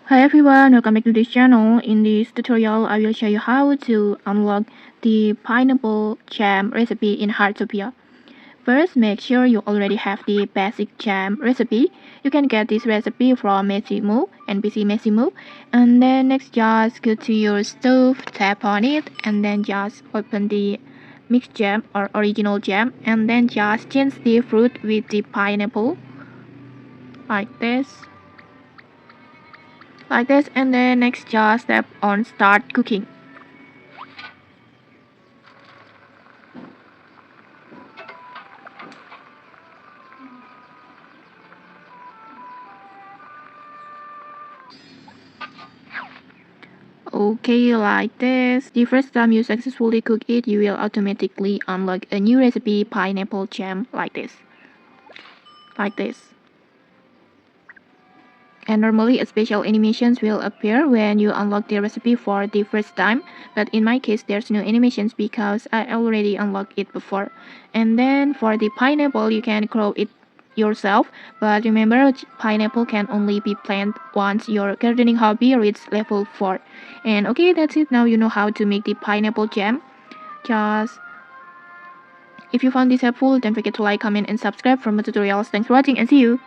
Hi everyone, welcome back to this channel. In this tutorial, I will show you how to unlock the pineapple jam recipe in Heartopia. First, make sure you already have the basic jam recipe. You can get this recipe from Massimo, NPC Massimo. And then next, just go to your stove, tap on it, and then just open the mixed jam or original jam, and then just change the fruit with the pineapple, like this. And then next just step on start cooking. Okay, like this. The first time you successfully cook it, you will automatically unlock a new recipe, pineapple jam, like this. And normally a special animations will appear when you unlock the recipe for the first time, but in my case there's no animations because I already unlocked it before. And then for the pineapple, you can grow it yourself, but remember pineapple can only be planted once your gardening hobby reaches level 4. And okay, that's it. Now you know how to make the pineapple jam. Just if you found this helpful, don't forget to like, comment, and subscribe for more tutorials. Thanks for watching and see you.